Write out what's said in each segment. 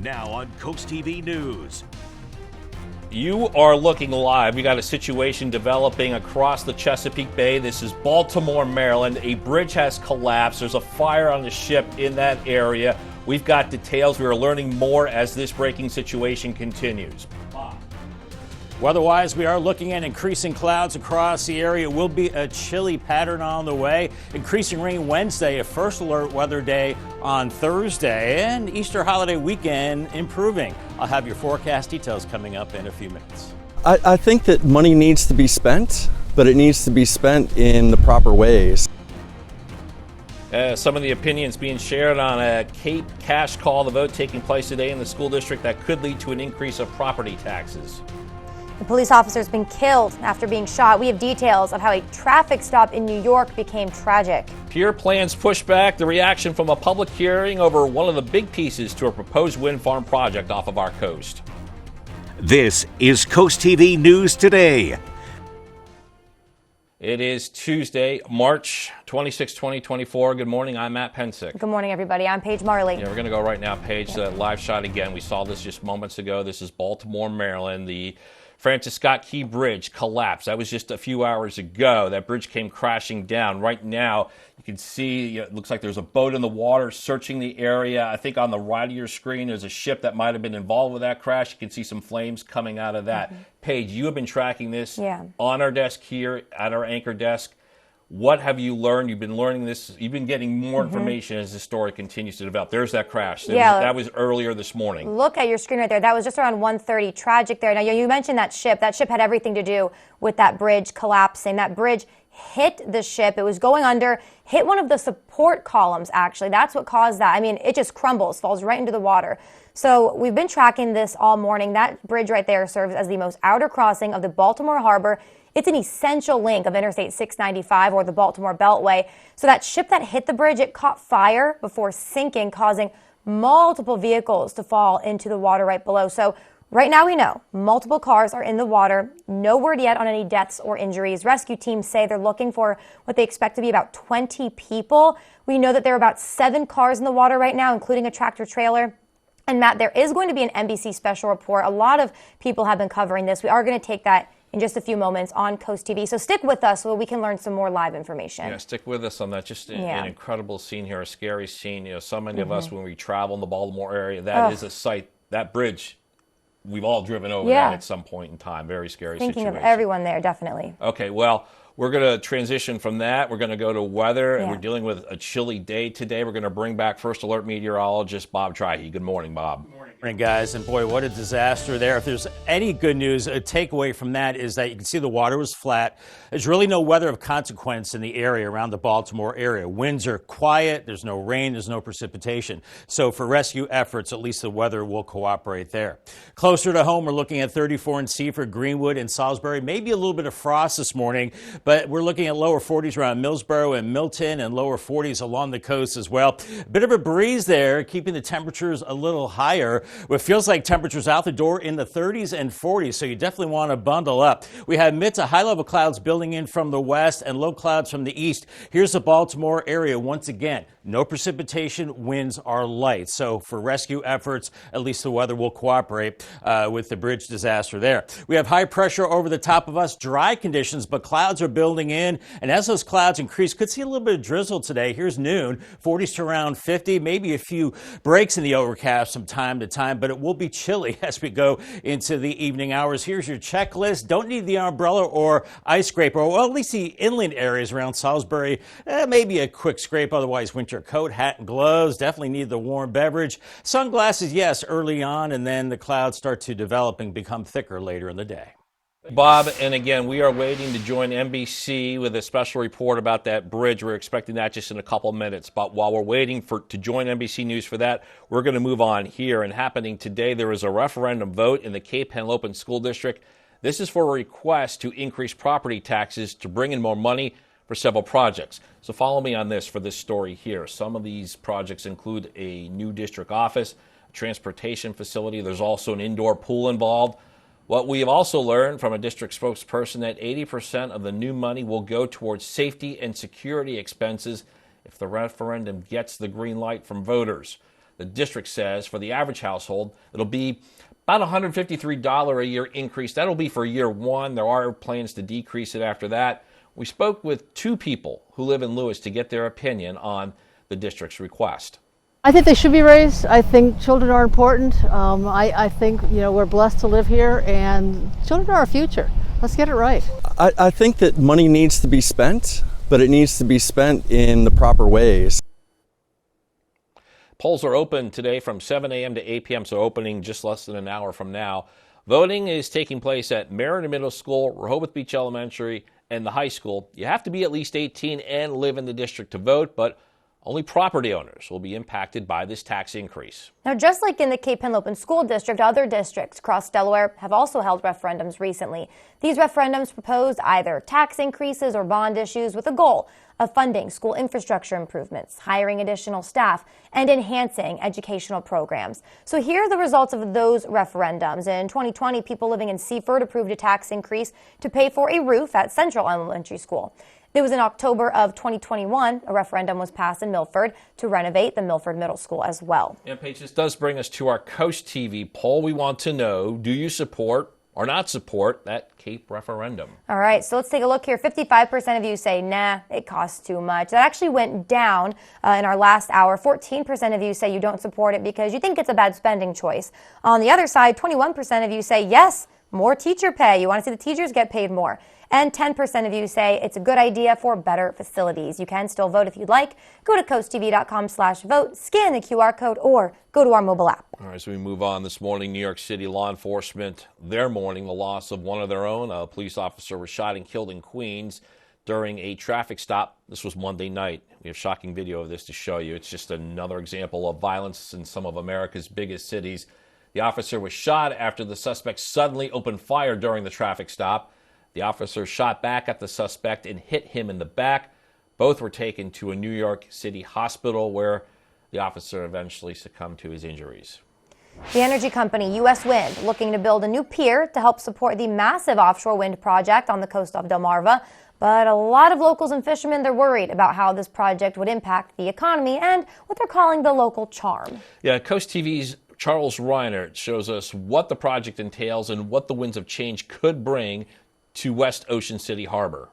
Now on CoastTV News. You are looking live. We got a situation developing across the Chesapeake Bay. This is Baltimore, Maryland. A bridge has collapsed. There's a fire on the ship in that area. We've got details. We are learning more as this breaking situation continues. Weather-wise, we are looking at increasing clouds across the area. It will be a chilly pattern on the way. Increasing rain Wednesday, a first alert weather day on Thursday, and Easter holiday weekend improving. I'll have your forecast details coming up in a few minutes. I think that money needs to be spent, but it needs to be spent in the proper ways. Some of the opinions being shared on a Cape cash call, the vote taking place today in the school district that could lead to an increase of property taxes. The police officer has been killed after being shot. We have details of how a traffic stop in New York became tragic. Pier plans push back, the reaction from a public hearing over one of the big pieces to a proposed wind farm project off of our coast. This is CoastTV News Today. It is Tuesday, March 26, 2024. Good morning. I'm Matt Pensick. Good morning, everybody. I'm Paige Marley. Yeah, we're going to go right now, Paige. Live shot again. We saw this just moments ago. This is Baltimore, Maryland. The Francis Scott Key Bridge collapsed. That was just a few hours ago. That bridge came crashing down. Right now, you can see it looks like there's a boat in the water searching the area. I think on the right of your screen, there's a ship that might have been involved with that crash. You can see some flames coming out of that. Paige, you have been tracking this on our desk here at our anchor desk. What have you learned? You've been learning this. You've been getting more information as the story continues to develop. There's that crash. That was earlier this morning. Look at your screen right there. That was just around 1:30. Tragic there. Now, you mentioned that ship. That ship had everything to do with that bridge collapsing. That bridge hit the ship. It was going under, hit one of the support columns, actually. That's what caused that. I mean, it just crumbles, falls right into the water. So we've been tracking this all morning. That bridge right there serves as the most outer crossing of the Baltimore Harbor. It's an essential link of Interstate 695 or the Baltimore Beltway. So that ship that hit the bridge, it caught fire before sinking, causing multiple vehicles to fall into the water right below. So right now we know multiple cars are in the water. No word yet on any deaths or injuries. Rescue teams say they're looking for what they expect to be about 20 people. We know that there are about 7 cars in the water right now, including a tractor trailer. And Matt, there is going to be an NBC special report. A lot of people have been covering this. We are going to take that in just a few moments on Coast TV. So stick with us so we can learn some more live information. Yeah, stick with us on that. Just an incredible scene here, a scary scene. You know, so many of us, when we travel in the Baltimore area, that is a sight, that bridge, we've all driven over that at some point in time. Very scary situation. Thinking of everyone there, definitely. Okay, well, we're going to transition from that. We're going to go to weather, and we're dealing with a chilly day today. We're going to bring back First Alert meteorologist Bob Trihey. Good morning, Bob. Good morning, guys. And boy, what a disaster there. If there's any good news, a takeaway from that is that you can see the water was flat. There's really no weather of consequence in the area around the Baltimore area. Winds are quiet. There's no rain. There's no precipitation. So for rescue efforts, at least the weather will cooperate there. Closer to home, we're looking at 34 in Seaford, Greenwood, and Salisbury. Maybe a little bit of frost this morning, but we're looking at lower 40s around Millsboro and Milton and lower 40s along the coast as well. A bit of a breeze there, keeping the temperatures a little higher. It feels like temperatures out the door in the 30s and 40s, so you definitely want to bundle up. We have mid to high level clouds building in from the west and low clouds from the east. Here's the Baltimore area once again. No precipitation, winds are light. So for rescue efforts, at least the weather will cooperate with the bridge disaster there. We have high pressure over the top of us, dry conditions, but clouds are building in. And as those clouds increase, could see a little bit of drizzle today. Here's noon, 40s to around 50, maybe a few breaks in the overcast from time to time, but it will be chilly as we go into the evening hours. Here's your checklist. Don't need the umbrella or ice scraper, or at least the inland areas around Salisbury. Maybe a quick scrape, otherwise winter coat, hat, and gloves. Definitely need the warm beverage. Sunglasses, yes, early on, and then the clouds start to develop and become thicker later in the day. Bob, and again, we are waiting to join NBC with a special report about that bridge. We're expecting that just in a couple minutes. But while we're waiting to join NBC News for that, we're going to move on here. And happening today, there is a referendum vote in the Cape Henlopen School District. This is for a request to increase property taxes to bring in more money for several projects. So follow me on this for this story here. Some of these projects include a new district office, a transportation facility. There's also an indoor pool involved. What we have also learned from a district spokesperson that 80% of the new money will go towards safety and security expenses if the referendum gets the green light from voters. The district says for the average household, it'll be about $153 a year increase. That'll be for year one. There are plans to decrease it after that. We spoke with two people who live in Lewis to get their opinion on the district's request. I think they should be raised. I think children are important. I think, we're blessed to live here, and children are our future. Let's get it right. I think that money needs to be spent, but it needs to be spent in the proper ways. Polls are open today from 7 a.m. to 8 p.m., so opening just less than an hour from now. Voting is taking place at Mariner Middle School, Rehoboth Beach Elementary, and the high school. You have to be at least 18 and live in the district to vote, but only property owners will be impacted by this tax increase. Now, just like in the Cape Henlopen School District, other districts across Delaware have also held referendums recently. These referendums proposed either tax increases or bond issues with a goal of funding school infrastructure improvements, hiring additional staff, and enhancing educational programs. So here are the results of those referendums. In 2020, people living in Seaford approved a tax increase to pay for a roof at Central Elementary School. It was in October of 2021, a referendum was passed in Milford to renovate the Milford Middle School as well. And Paige, this does bring us to our Coast TV poll. We want to know, do you support or not support that Cape referendum? All right, so let's take a look here. 55% of you say, nah, it costs too much. That actually went down in our last hour. 14% of you say you don't support it because you think it's a bad spending choice. On the other side, 21% of you say, yes, more teacher pay. You want to see the teachers get paid more. And 10% of you say it's a good idea for better facilities. You can still vote if you'd like. Go to coasttv.com/vote, scan the QR code, or go to our mobile app. All right, so we move on this morning. New York City law enforcement, they're mourning the loss of one of their own. A police officer was shot and killed in Queens during a traffic stop. This was Monday night. We have shocking video of this to show you. It's just another example of violence in some of America's biggest cities. The officer was shot after the suspect suddenly opened fire during the traffic stop. The officer shot back at the suspect and hit him in the back. Both were taken to a New York City hospital where the officer eventually succumbed to his injuries. The energy company U.S. Wind looking to build a new pier to help support the massive offshore wind project on the coast of Delmarva. But a lot of locals and fishermen, they're worried about how this project would impact the economy and what they're calling the local charm. Yeah, Coast TV's Charles Reinert shows us what the project entails and what the winds of change could bring to West Ocean City Harbor.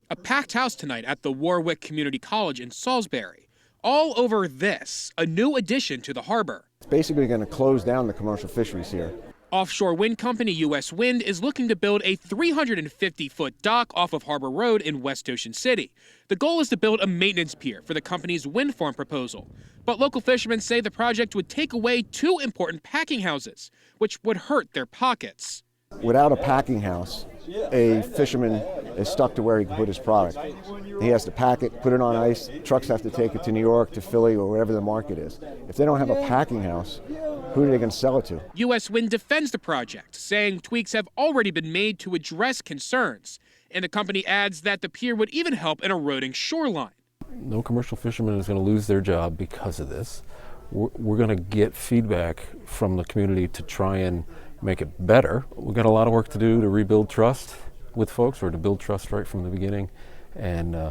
A packed house tonight at the Warwick Community College in Salisbury. All over this, a new addition to the harbor. It's basically going to close down the commercial fisheries here. Offshore wind company U.S. Wind is looking to build a 350-foot dock off of Harbor Road in West Ocean City. The goal is to build a maintenance pier for the company's wind farm proposal. But local fishermen say the project would take away two important packing houses, which would hurt their pockets. Without a packing house, a fisherman is stuck to where he can put his product. He has to pack it, put it on ice. Trucks have to take it to New York, to Philly, or wherever the market is. If they don't have a packing house, who are they going to sell it to? U.S. Wind defends the project, saying tweaks have already been made to address concerns. And the company adds that the pier would even help an eroding shoreline. No commercial fisherman is going to lose their job because of this. We're going to get feedback from the community to try and make it better. We've got a lot of work to do to rebuild trust with folks, or to build trust right from the beginning, and we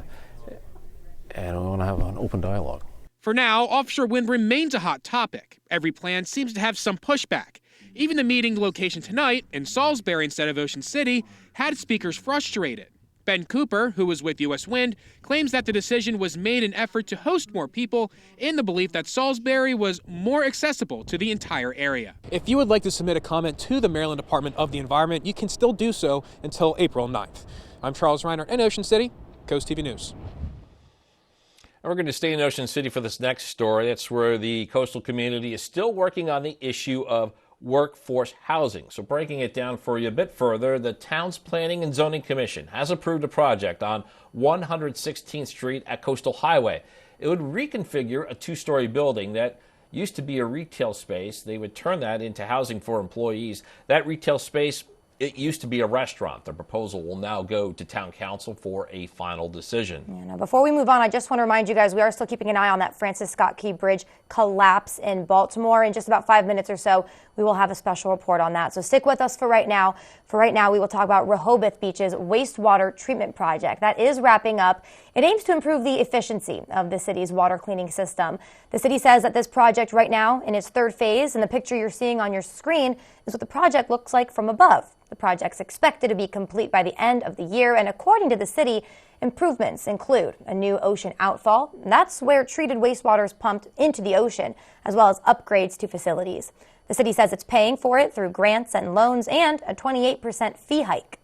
want to have an open dialogue. For now, offshore wind remains a hot topic. Every plan seems to have some pushback. Even the meeting location tonight, in Salisbury instead of Ocean City, had speakers frustrated. Ben Cooper, who was with U.S. Wind, claims that the decision was made in an effort to host more people in the belief that Salisbury was more accessible to the entire area. If you would like to submit a comment to the Maryland Department of the Environment, you can still do so until April 9th. I'm Charles Reiner in Ocean City, Coast TV News. And we're going to stay in Ocean City for this next story. That's where the coastal community is still working on the issue of workforce housing. So breaking it down for you a bit further, the town's Planning and Zoning Commission has approved a project on 116th Street at Coastal Highway. It would reconfigure a two-story building that used to be a retail space. They would turn that into housing for employees. That retail space It used to be a restaurant. The proposal will now go to town council for a final decision. Now, before we move on, I just want to remind you guys, we are still keeping an eye on that Francis Scott Key Bridge collapse in Baltimore. In just about 5 minutes or so, we will have a special report on that. So stick with us for right now. For right now, we will talk about Rehoboth Beach's wastewater treatment project. That is wrapping up. It aims to improve the efficiency of the city's water cleaning system. The city says that this project right now in its third phase, and the picture you're seeing on your screen is what the project looks like from above. The project's expected to be complete by the end of the year, and according to the city, improvements include a new ocean outfall. That's where treated wastewater is pumped into the ocean, as well as upgrades to facilities. The city says it's paying for it through grants and loans and a 28% fee hike.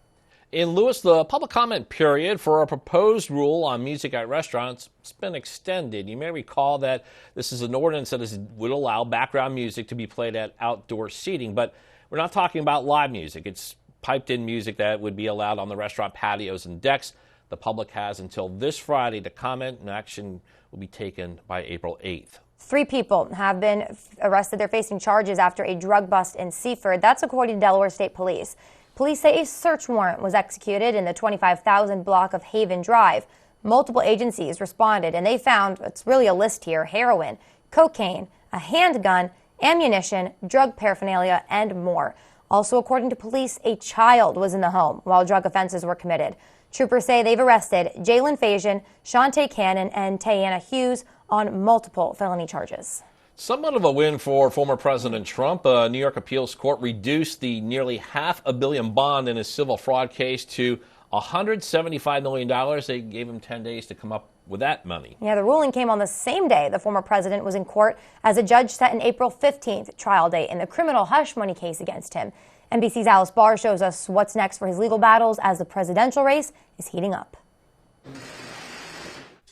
In Lewis, the public comment period for a proposed rule on music at restaurants has been extended. You may recall that this is an ordinance that would allow background music to be played at outdoor seating, but we're not talking about live music. It's piped-in music that would be allowed on the restaurant patios and decks. The public has until this Friday to comment, and action will be taken by April 8th. 3 people have been arrested. They're facing charges after a drug bust in Seaford. That's according to Delaware State Police. Police say a search warrant was executed in the 25,000 block of Haven Drive. Multiple agencies responded, and they found, it's really a list here, heroin, cocaine, a handgun, ammunition, drug paraphernalia, and more. Also, according to police, a child was in the home while drug offenses were committed. Troopers say they've arrested Jalen Fajan, Shantae Cannon, and Tayana Hughes on multiple felony charges. Somewhat of a win for former President Trump. A New York appeals court reduced the nearly $500 million bond in his civil fraud case to $175 million. They gave him 10 days to come up with that money. Yeah, the ruling came on the same day the former president was in court as a judge set an April 15th trial date in the criminal hush money case against him. NBC's Alice Barr shows us what's next for his legal battles as the presidential race is heating up.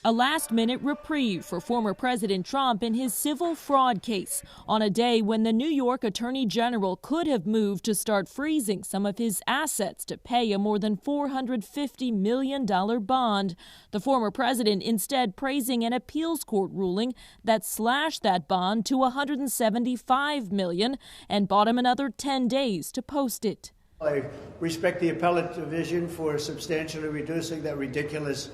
A last-minute reprieve for former President Trump in his civil fraud case on a day when the New York Attorney General could have moved to start freezing some of his assets to pay a more than $450 million bond. The former president instead praising an appeals court ruling that slashed that bond to $175 million and bought him another 10 days to post it. I respect the appellate division for substantially reducing that ridiculous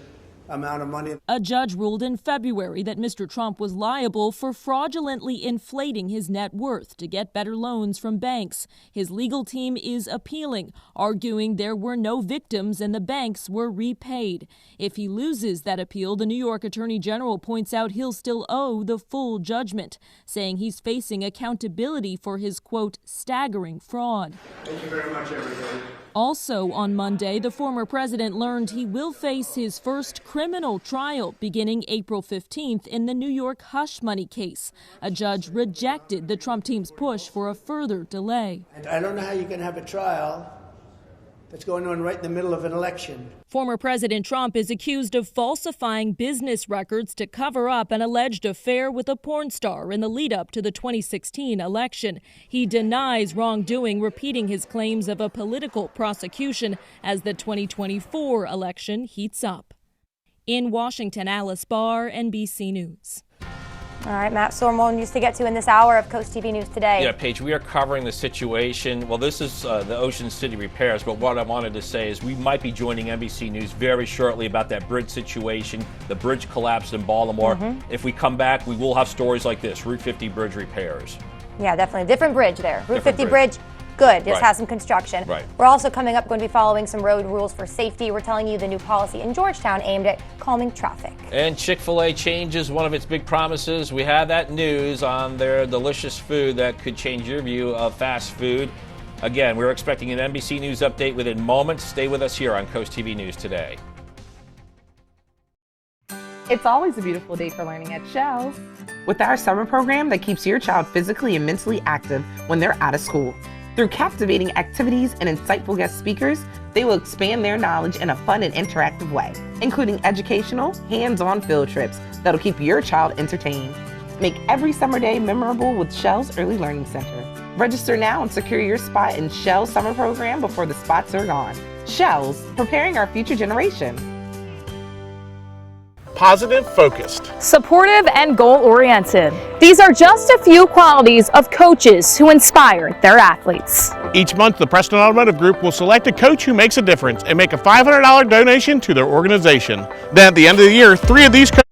amount of money. A judge ruled in February that Mr. Trump was liable for fraudulently inflating his net worth to get better loans from banks. His legal team is appealing, arguing there were no victims and the banks were repaid. If he loses that appeal, the New York Attorney General points out he'll still owe the full judgment, saying he's facing accountability for his, quote, staggering fraud. Thank you very much, everybody. Also on Monday, the former president learned he will face his first criminal trial beginning April 15th in the New York hush money case. A judge rejected the Trump team's push for a further delay. I don't know how you can have a trial that's going on right in the middle of an election. Former President Trump is accused of falsifying business records to cover up an alleged affair with a porn star in the lead-up to the 2016 election. He denies wrongdoing, repeating his claims of a political prosecution as the 2024 election heats up. In Washington, Alice Barr, NBC News. All right, Matt, so more news to get to in this hour of Coast TV News Today. Yeah, Paige, we are covering the situation. Well, this is the Ocean City repairs, but what I wanted to say is we might be joining NBC News very shortly about that bridge situation. The bridge collapsed in Baltimore. If we come back, we will have stories like this, Route 50 bridge repairs. Yeah, definitely. Different bridge there. Route 50 bridge. Good. Just has some construction. Right. We're also coming up going to be following some road rules for safety. We're telling you the new policy in Georgetown aimed at calming traffic. And Chick-fil-A changes one of its big promises. We have that news on their delicious food that could change your view of fast food. Again, we're expecting an NBC News update within moments. Stay with us here on Coast TV News Today. It's always a beautiful day for learning at Shells. With our summer program that keeps your child physically and mentally active when they're out of school. Through captivating activities and insightful guest speakers, they will expand their knowledge in a fun and interactive way, including educational, hands-on field trips that'll keep your child entertained. Make every summer day memorable with Shell's Early Learning Center. Register now and secure your spot in Shell's summer program before the spots are gone. Shell's, preparing our future generation. positive, focused, supportive, and goal-oriented. These are just a few qualities of coaches who inspire their athletes. Each month, the Preston Automotive Group will select a coach who makes a difference and make a $500 donation to their organization. Then at the end of the year, 3 of these coaches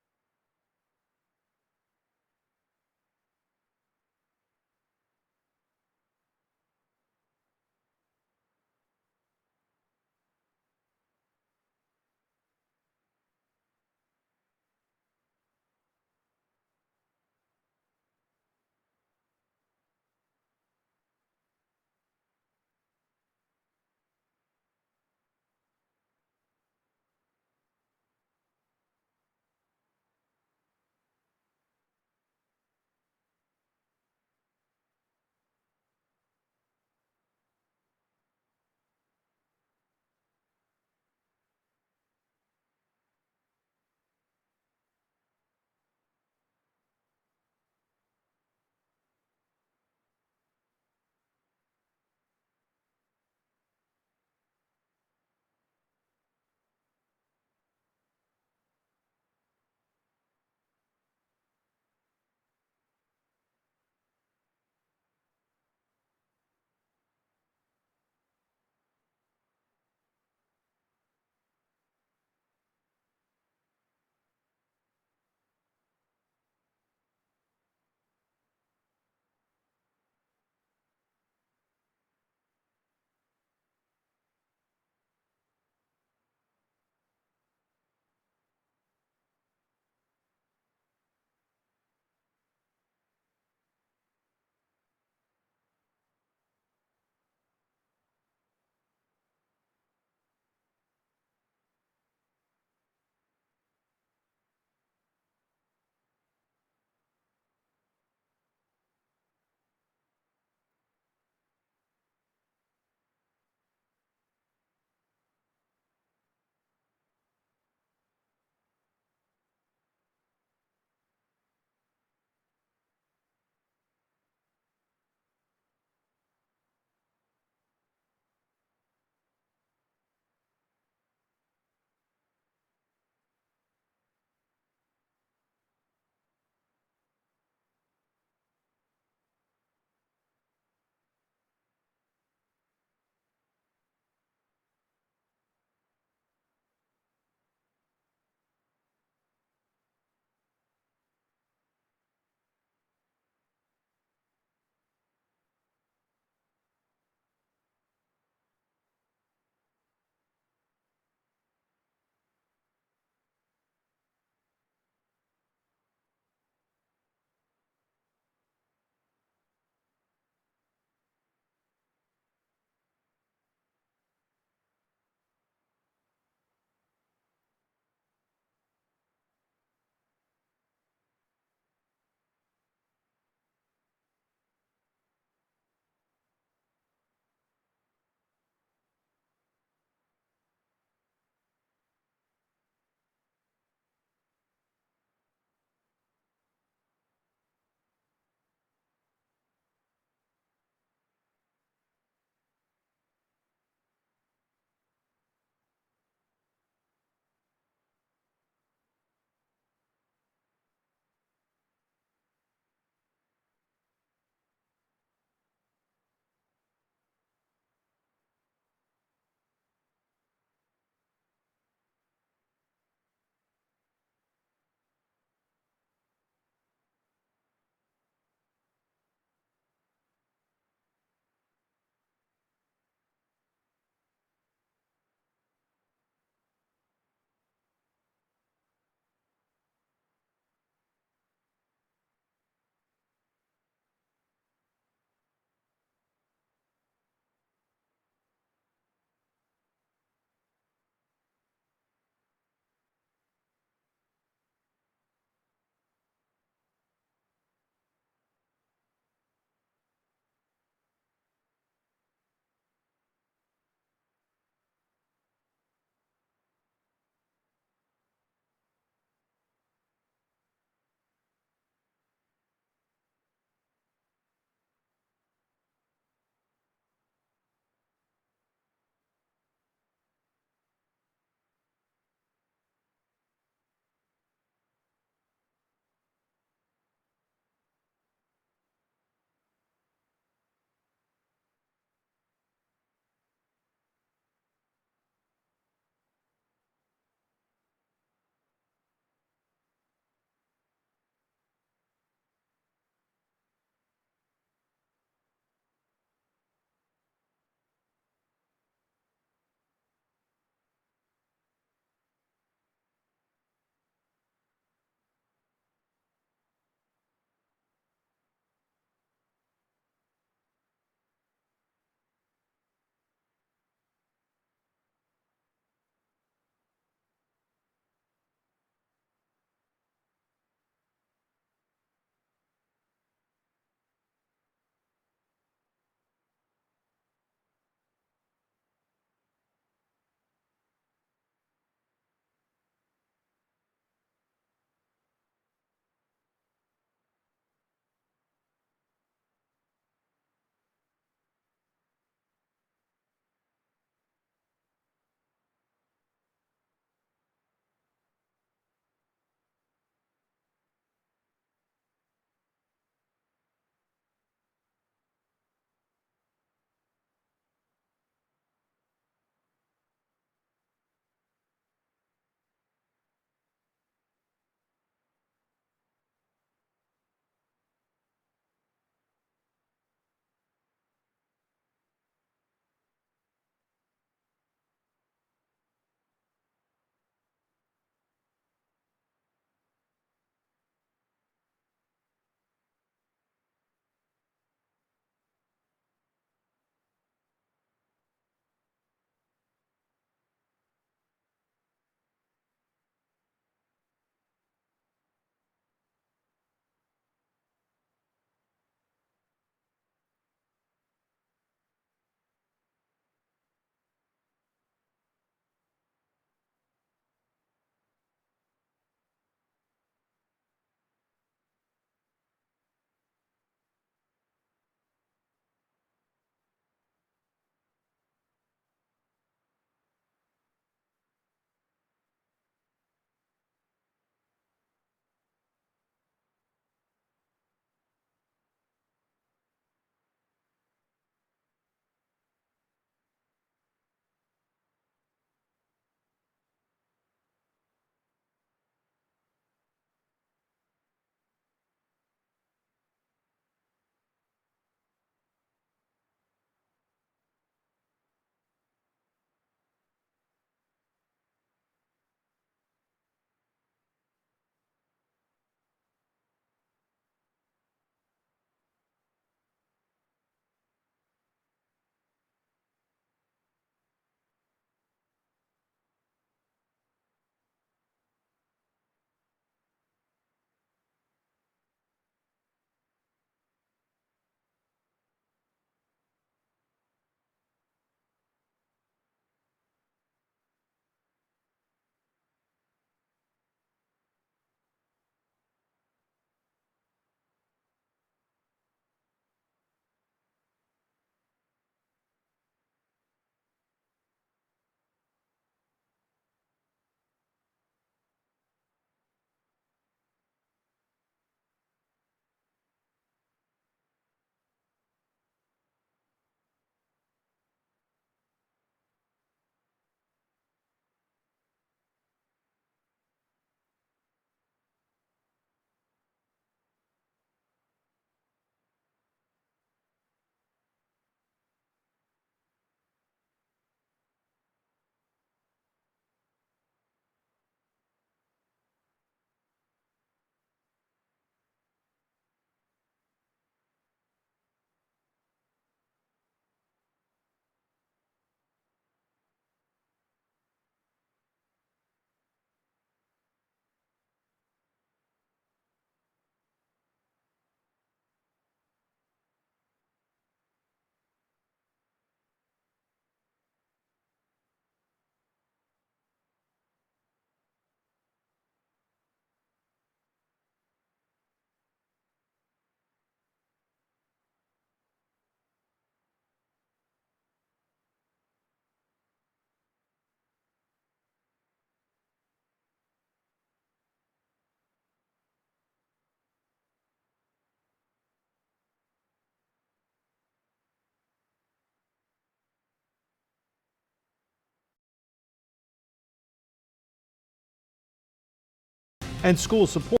and school support.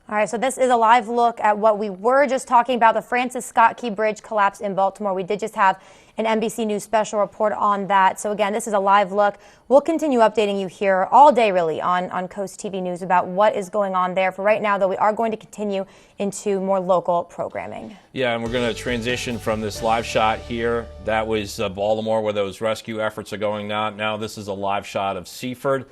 All right, so this is a live look at what we were just talking about, the Francis Scott Key Bridge collapse in Baltimore. We did just have an NBC News special report on that. So again, this is a live look. We'll continue updating you here all day, really, on Coast TV News about what is going on there. For right now, though, we are going to continue into more local programming. Yeah, and we're going to transition from this live shot here. That was Baltimore, where those rescue efforts are going on. Now this is a live shot of Seaford.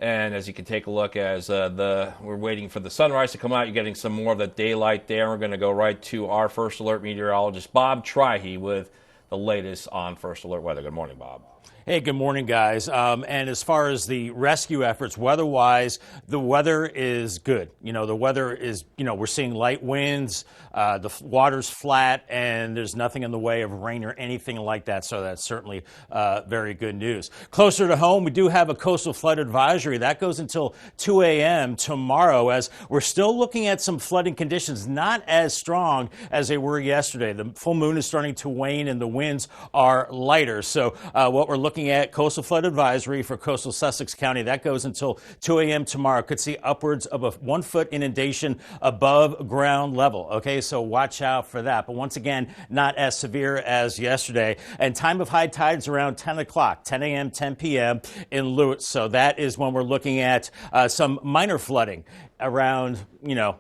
And as you can take a look, as we're waiting for the sunrise to come out, you're getting some more of the daylight there. We're going to go right to our First Alert meteorologist, Bob Trihey, with the latest on First Alert weather. Good morning, Bob. Hey, good morning, guys. And as far as the rescue efforts, weather-wise, the weather is good. You know, the weather is, we're seeing light winds, the water's flat, and there's nothing in the way of rain or anything like that. So that's certainly very good news. Closer to home, we do have a coastal flood advisory. That goes until 2 a.m. tomorrow, as we're still looking at some flooding conditions, not as strong as they were yesterday. The full moon is starting to wane and the winds are lighter. So what we're looking at, coastal flood advisory for coastal Sussex County, that goes until 2 a.m. tomorrow. Could see upwards of a 1-foot inundation above ground level. Okay, so watch out for that. But once again, not as severe as yesterday. And time of high tides around 10 o'clock, 10 a.m., 10 p.m. in Lewis. So that is when we're looking at some minor flooding around,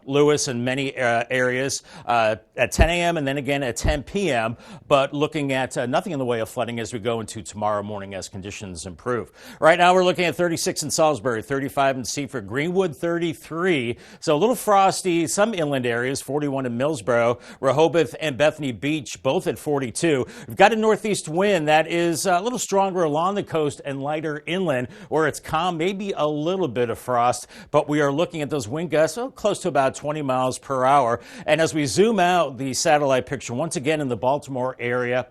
Lewis and many areas at 10 a.m. and then again at 10 p.m., but looking at nothing in the way of flooding as we go into tomorrow morning as conditions improve. Right now we're looking at 36 in Salisbury, 35 in Seaford, Greenwood 33, so a little frosty, some inland areas, 41 in Millsboro, Rehoboth and Bethany Beach both at 42. We've got a northeast wind that is a little stronger along the coast and lighter inland where it's calm, maybe a little bit of frost, but we are looking at those wind gusts close to about 20 miles per hour. And as we zoom out the satellite picture, once again in the Baltimore area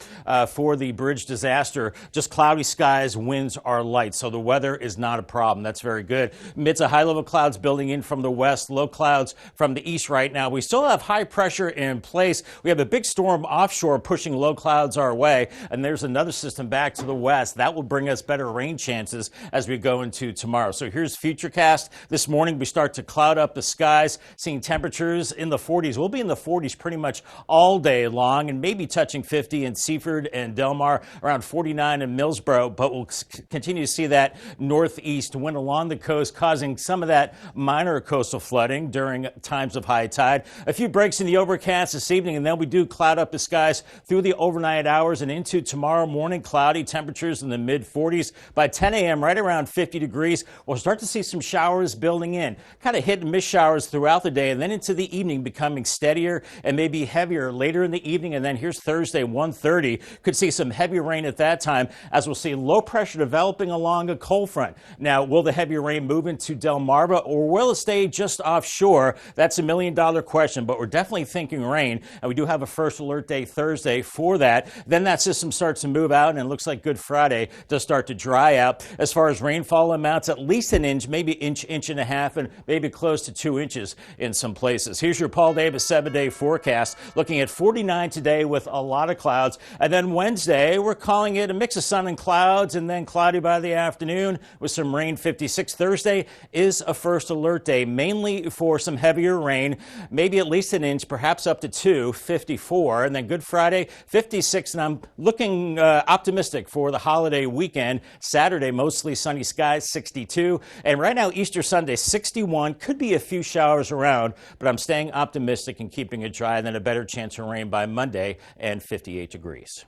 for the bridge disaster, just cloudy skies, winds are light. So the weather is not a problem. That's very good. Midst of high level clouds building in from the west, low clouds from the east right now. We still have high pressure in place. We have a big storm offshore pushing low clouds our way. And there's another system back to the west. That will bring us better rain chances as we go into tomorrow. So here's Futurecast. This morning we start to cloud up the skies, seeing temperatures in the 40s. We'll be in the 40s pretty much all day long and maybe touching 50 in Seaford and Delmar, around 49 in Millsboro, but we'll continue to see that northeast wind along the coast causing some of that minor coastal flooding during times of high tide. A few breaks in the overcast this evening, and then we do cloud up the skies through the overnight hours and into tomorrow morning. Cloudy temperatures in the mid 40s. By 10 a.m., right around 50 degrees, we'll start to see some showers building in, kind of hit and miss showers throughout the day, and then into the evening becoming steadier and maybe heavier later in the evening. And then here's Thursday, 1:30. Could see some heavy rain at that time as we'll see low pressure developing along a cold front. Now, will the heavy rain move into Delmarva or will it stay just offshore? That's $1 million question, but we're definitely thinking rain. And we do have a first alert day Thursday for that. Then that system starts to move out and it looks like Good Friday does start to dry out. As far as rainfall amounts, at least an inch, maybe inch and a half, and maybe close to 2 inches in some places. Here's your Paul Davis 7-day forecast. Looking at 49 today with a lot of clouds. And then Wednesday, we're calling it a mix of sun and clouds and then cloudy by the afternoon with some rain, 56. Thursday is a first alert day, mainly for some heavier rain, maybe at least an inch, perhaps up to 2, 54. And then Good Friday, 56. And I'm looking optimistic for the holiday weekend. Saturday, mostly sunny skies, 62. And right now, Easter Sunday, 61. Could be a few showers around, but I'm staying optimistic and keeping it dry, and then a better chance of rain by Monday and 58 degrees.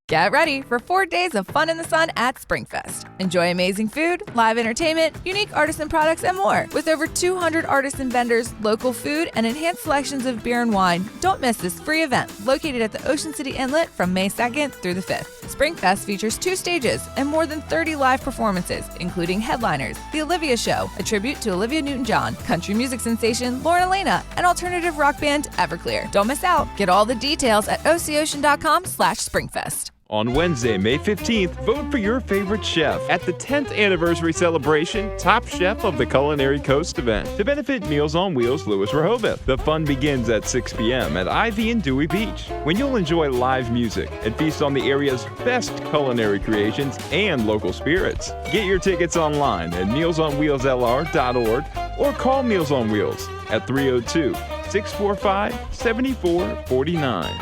Get ready for 4 days of fun in the sun at SpringFest. Enjoy amazing food, live entertainment, unique artisan products, and more. With over 200 artisan vendors, local food, and enhanced selections of beer and wine, don't miss this free event located at the Ocean City Inlet from May 2nd through the 5th. SpringFest features 2 stages and more than 30 live performances, including headliners, The Olivia Show, a tribute to Olivia Newton-John, country music sensation Lauren Elena, and alternative rock band Everclear. Don't miss out. Get all the details at ococean.com/SpringFest. On Wednesday, May 15th, vote for your favorite chef at the 10th anniversary celebration Top Chef of the Culinary Coast event to benefit Meals on Wheels Louis Rehoboth. The fun begins at 6 p.m. at Ivy and Dewey Beach, when you'll enjoy live music and feast on the area's best culinary creations and local spirits. Get your tickets online at mealsonwheelslr.org or call Meals on Wheels at 302-645-7449.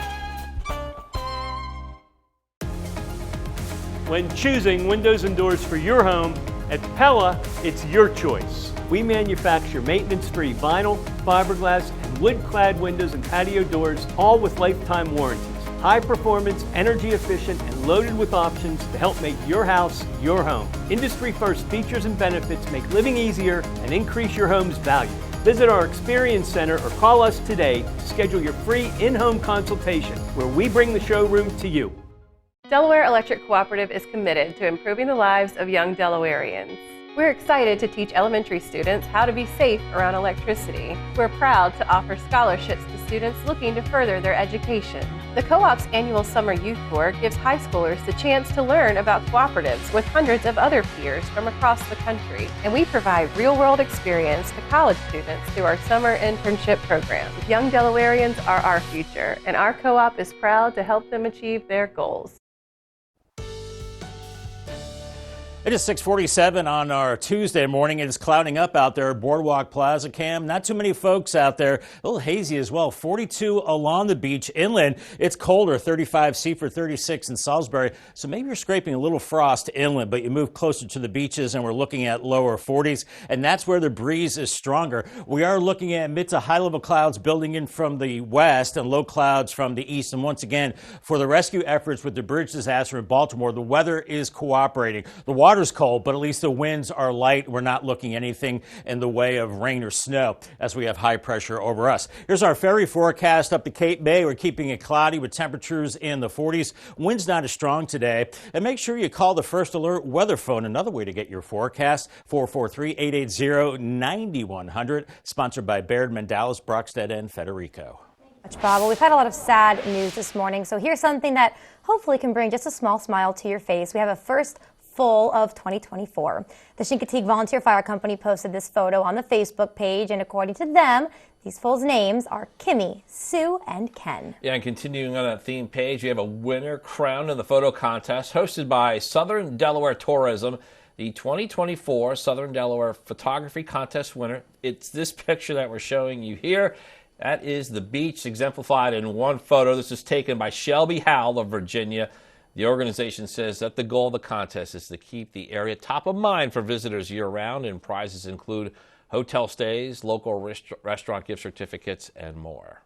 When choosing windows and doors for your home, at Pella, it's your choice. We manufacture maintenance-free vinyl, fiberglass, and wood-clad windows and patio doors, all with lifetime warranties. High performance, energy efficient, and loaded with options to help make your house your home. Industry-first features and benefits make living easier and increase your home's value. Visit our Experience Center or call us today to schedule your free in-home consultation, where we bring the showroom to you. Delaware Electric Cooperative is committed to improving the lives of young Delawareans. We're excited to teach elementary students how to be safe around electricity. We're proud to offer scholarships to students looking to further their education. The Co-op's annual Summer Youth Tour gives high schoolers the chance to learn about cooperatives with hundreds of other peers from across the country. And we provide real-world experience to college students through our summer internship program. Young Delawareans are our future, and our co-op is proud to help them achieve their goals. It is 6:47 on our Tuesday morning. It is clouding up out there at Boardwalk Plaza, Cam. Not too many folks out there. A little hazy as well. 42 along the beach inland. It's colder, 35 Seaford, 36 in Salisbury. So maybe you're scraping a little frost inland, but you move closer to the beaches and we're looking at lower 40s. And that's where the breeze is stronger. We are looking at mid to high level clouds building in from the west and low clouds from the east. And once again, for the rescue efforts with the bridge disaster in Baltimore, the weather is cooperating. The water's cold, but at least the winds are light. We're not looking at anything in the way of rain or snow as we have high pressure over us. Here's our ferry forecast up to Cape May. We're keeping it cloudy with temperatures in the 40s. Winds not as strong today. And make sure you call the First Alert weather phone. Another way to get your forecast, 443-880-9100. Sponsored by Baird, Mandalis, Brockstead, and Federico. Bob, well, we've had a lot of sad news this morning, so here's something that hopefully can bring just a small smile to your face. We have a first full of 2024. The Chincoteague Volunteer Fire Company posted this photo on the Facebook page, and according to them, these foals' names are Kimmy, Sue, and Ken. Yeah, and continuing on that theme page, we have a winner crowned in the photo contest hosted by Southern Delaware Tourism. The 2024 Southern Delaware Photography Contest winner. It's this picture that we're showing you here. That is the beach exemplified in one photo. This is taken by Shelby Howell of Virginia. The organization says that the goal of the contest is to keep the area top of mind for visitors year-round, and prizes include hotel stays, local restaurant gift certificates, and more.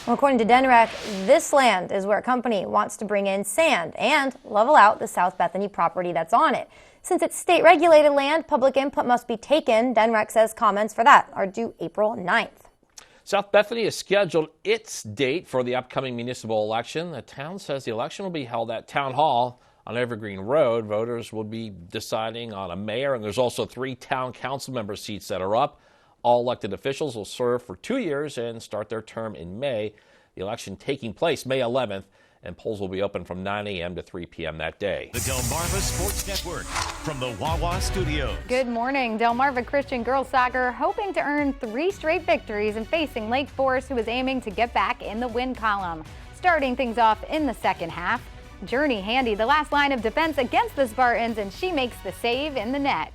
Well, according to DENREC, this land is where a company wants to bring in sand and level out the South Bethany property that's on it. Since it's state-regulated land, public input must be taken. DENREC says comments for that are due April 9th. South Bethany has scheduled its date for the upcoming municipal election. The town says the election will be held at Town Hall on Evergreen Road. Voters will be deciding on a mayor, and there's also 3 town council member seats that are up. All elected officials will serve for 2 years and start their term in May. The election taking place May 11th, and polls will be open from 9 a.m. to 3 p.m. that day. The Delmarva Sports Network from the Wawa Studios. Good morning. Delmarva Christian girls soccer hoping to earn 3 straight victories and facing Lake Forest, who is aiming to get back in the win column. Starting things off in the second half, Journey Handy, the last line of defense against the Spartans, and she makes the save in the net.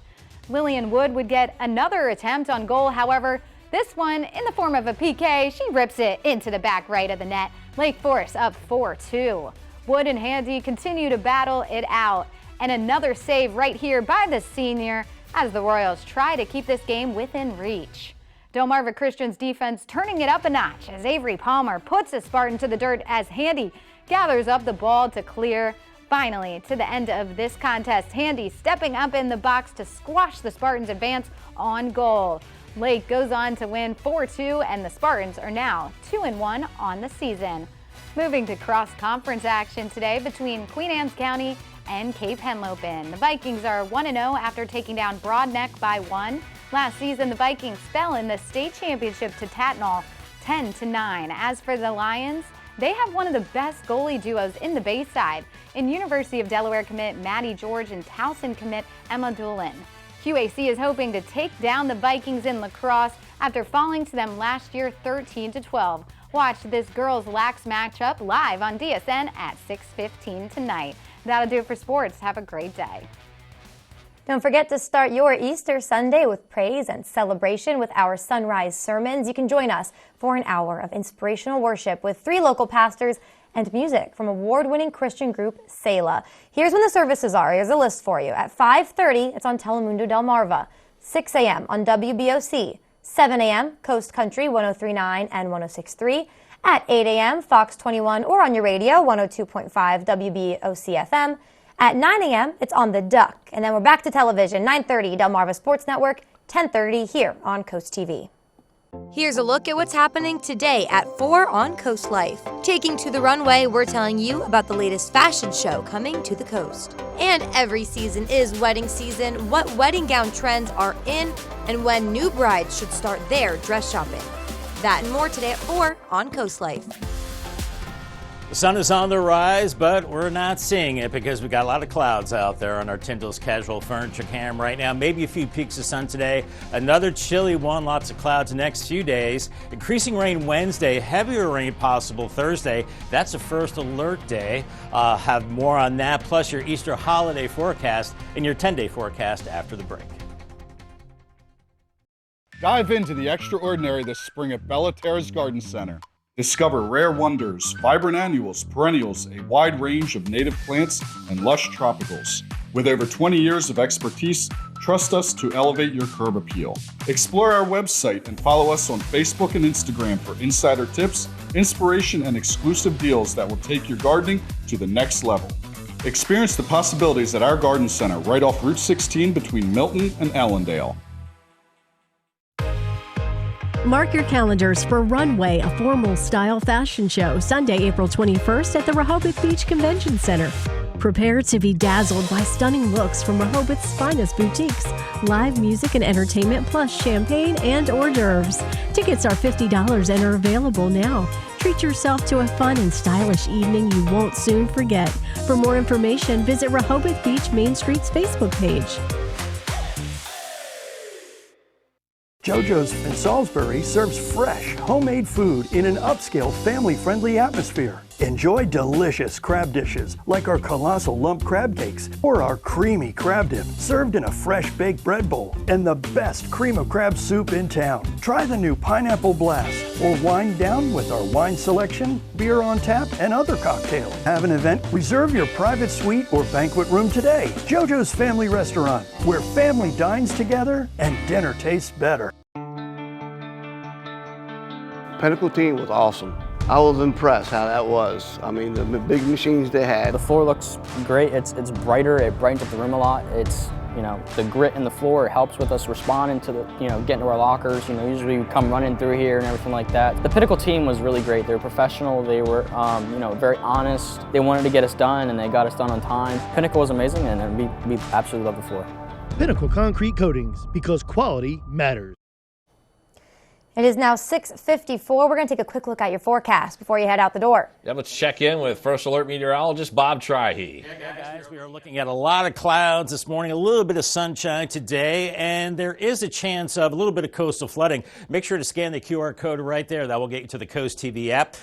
Lillian Wood would get another attempt on goal, however, this one in the form of a PK. She rips it into the back right of the net. Lake Forest up 4-2. Wood and Handy continue to battle it out. And another save right here by the senior as the Royals try to keep this game within reach. Delmarva Christian's defense turning it up a notch as Avery Palmer puts a Spartan to the dirt as Handy gathers up the ball to clear. Finally, to the end of this contest, Handy stepping up in the box to squash the Spartans' advance on goal. Lake goes on to win 4-2, and the Spartans are now 2-1 on the season. Moving to cross-conference action today between Queen Anne's County and Cape Henlopen. The Vikings are 1-0 after taking down Broadneck by 1. Last season, the Vikings fell in the state championship to Tatnall 10-9. As for the Lions, they have one of the best goalie duos in the Bayside in University of Delaware commit Maddie George and Towson commit Emma Doolin. QAC is hoping to take down the Vikings in lacrosse after falling to them last year 13-12. Watch this girls lax matchup live on DSN at 6:15 tonight. That'll do it for sports. Have a great day. Don't forget to start your Easter Sunday with praise and celebration with our sunrise sermons. You can join us for an hour of inspirational worship with 3 local pastors and music from award-winning Christian group Selah. Here's when the services are. Here's a list for you. At 5:30, it's on Telemundo Delmarva. 6 a.m. on WBOC. 7 a.m. Coast Country 103.9 and 106.3. At 8 a.m. Fox 21 or on your radio 102.5 WBOC FM. At 9 a.m. it's on The Duck. And then we're back to television, 9:30 Delmarva Sports Network, 10:30 here on Coast TV. Here's a look at what's happening today at 4 on Coast Life. Taking to the runway, we're telling you about the latest fashion show coming to the coast. And every season is wedding season, what wedding gown trends are in, and when new brides should start their dress shopping. That and more today at 4 on Coast Life. The sun is on the rise, but we're not seeing it because we got a lot of clouds out there on our Tyndall's Casual Furniture Cam right now. Maybe a few peaks of sun today. Another chilly one, lots of clouds the next few days. Increasing rain Wednesday, heavier rain possible Thursday. That's the first alert day. Have more on that, plus your Easter holiday forecast and your 10-day forecast after the break. Dive into the extraordinary this spring at Bella Terrace Garden Center. Discover rare wonders, vibrant annuals, perennials, a wide range of native plants, and lush tropicals. With over 20 years of expertise, trust us to elevate your curb appeal. Explore our website and follow us on Facebook and Instagram for insider tips, inspiration, and exclusive deals that will take your gardening to the next level. Experience the possibilities at our garden center right off Route 16 between Milton and Allendale. Mark your calendars for Runway, a formal style fashion show, Sunday, April 21st at the Rehoboth Beach Convention Center. Prepare to be dazzled by stunning looks from Rehoboth's finest boutiques, live music and entertainment, plus champagne and hors d'oeuvres. Tickets are $50 and are available now. Treat yourself to a fun and stylish evening you won't soon forget. For more information, visit Rehoboth Beach Main Street's Facebook page. JoJo's in Salisbury serves fresh, homemade food in an upscale, family-friendly atmosphere. Enjoy delicious crab dishes like our colossal lump crab cakes or our creamy crab dip served in a fresh baked bread bowl and the best cream of crab soup in town. Try the new Pineapple Blast or wind down with our wine selection, beer on tap, and other cocktails. Have an event? Reserve your private suite or banquet room today. JoJo's Family Restaurant, where family dines together and dinner tastes better. Pinnacle team was awesome. I was impressed how that was. I mean, the big machines they had. The floor looks great. It's brighter. It brightens up the room a lot. It's, the grit in the floor helps with us responding to the, getting to our lockers. Usually we come running through here and everything like that. The Pinnacle team was really great. They were professional. They were, very honest. They wanted to get us done, and they got us done on time. Pinnacle was amazing, and we absolutely love the floor. Pinnacle Concrete Coatings, because quality matters. It is now 6:54. We're going to take a quick look at your forecast before you head out the door. Yeah, let's check in with First Alert meteorologist Bob Trihey. Yeah, guys, we are looking at a lot of clouds this morning, a little bit of sunshine today, and there is a chance of a little bit of coastal flooding. Make sure to scan the QR code right there. That will get you to the Coast TV app.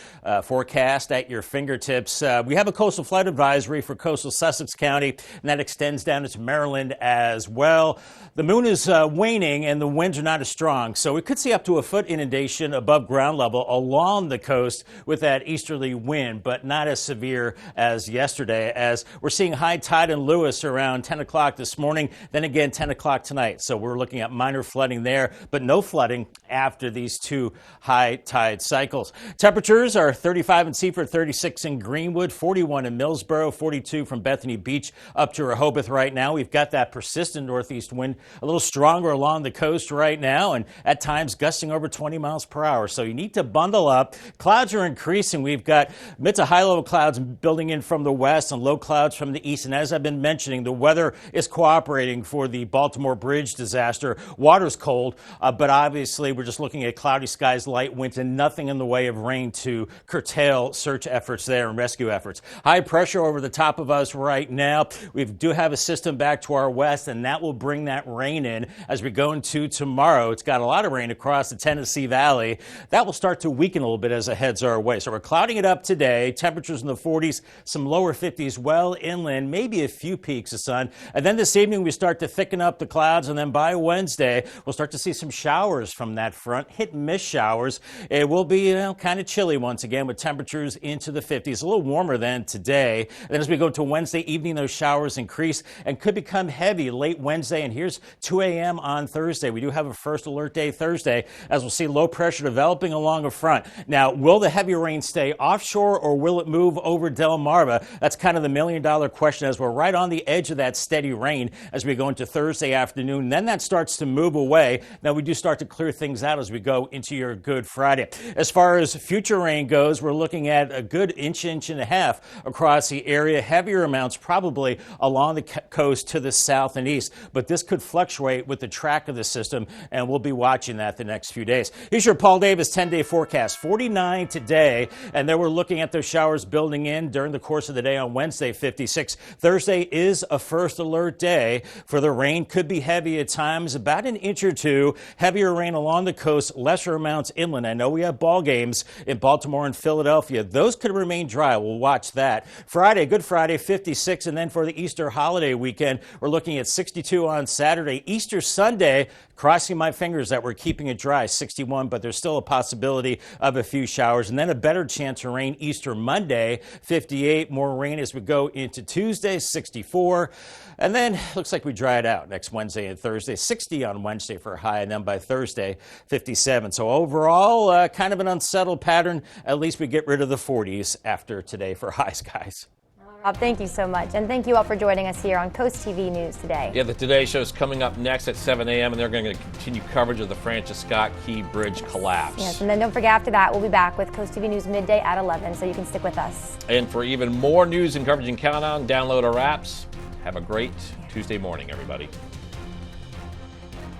Forecast at your fingertips. We have a coastal flood advisory for coastal Sussex County, and that extends down into Maryland as well. The moon is waning, and the winds are not as strong, so we could see up to a foot 4-foot inundation above ground level along the coast with that easterly wind, but not as severe as yesterday, as we're seeing high tide in Lewis around 10 o'clock this morning, then again 10 o'clock tonight. So we're looking at minor flooding there, but no flooding after these two high tide cycles. Temperatures are 35 in Seaford, 36 in Greenwood, 41 in Millsboro, 42 from Bethany Beach up to Rehoboth right now. We've got that persistent northeast wind a little stronger along the coast right now, and at times gusting over 20 miles per hour. So you need to bundle up. Clouds are increasing. We've got mid to high level clouds building in from the west and low clouds from the east. And as I've been mentioning, the weather is cooperating for the Baltimore Bridge disaster. Water's cold, but obviously we're just looking at cloudy skies, light winds, and nothing in the way of rain to curtail search efforts there and rescue efforts. High pressure over the top of us right now. We do have a system back to our west, and that will bring that rain in as we go into tomorrow. It's got a lot of rain across the Tennessee Valley. That will start to weaken a little bit as it heads our way. So we're clouding it up today. Temperatures in the 40s, some lower 50s well inland, maybe a few peaks of sun. And then this evening we start to thicken up the clouds, and then by Wednesday we'll start to see some showers from that front, hit and miss showers. It will be kind of chilly once again with temperatures into the 50s, a little warmer than today. And then as we go to Wednesday evening, those showers increase and could become heavy late Wednesday. And here's 2 a.m. on Thursday. We do have a first alert day Thursday as we'll see low pressure developing along a front. Now, will the heavy rain stay offshore or will it move over Delmarva? That's kind of the million-dollar question as we're right on the edge of that steady rain as we go into Thursday afternoon. Then that starts to move away. Now, we do start to clear things out as we go into your Good Friday. As far as future rain goes, we're looking at a good inch and a half across the area. Heavier amounts probably along the coast to the south and east, but this could fluctuate with the track of the system, and we'll be watching that the next few days. Here's your Paul Davis 10-day forecast. 49 today, and then we're looking at those showers building in during the course of the day on Wednesday, 56. Thursday is a first alert day for the rain. Could be heavy at times, about an inch or two. Heavier rain along the coast, lesser amounts inland. I know we have ball games in Baltimore and Philadelphia. Those could remain dry. We'll watch that. Friday, Good Friday, 56, and then for the Easter holiday weekend, we're looking at 62 on Saturday. Easter Sunday, crossing my fingers that we're keeping it dry, 61, but there's still a possibility of a few showers. And then a better chance of rain Easter Monday, 58. More rain as we go into Tuesday, 64. And then looks like we dry it out next Wednesday and Thursday, 60 on Wednesday for a high, and then by Thursday, 57. So overall, kind of an unsettled pattern. At least we get rid of the 40s after today for highs, guys. Rob, thank you so much. And thank you all for joining us here on Coast TV News today. Yeah, the Today Show is coming up next at 7 a.m., and they're going to continue coverage of the Francis Scott Key Bridge collapse. Yes, and then don't forget after that, we'll be back with Coast TV News midday at 11, so you can stick with us. And for even more news and coverage and countdown, download our apps. Have a great Tuesday morning, everybody.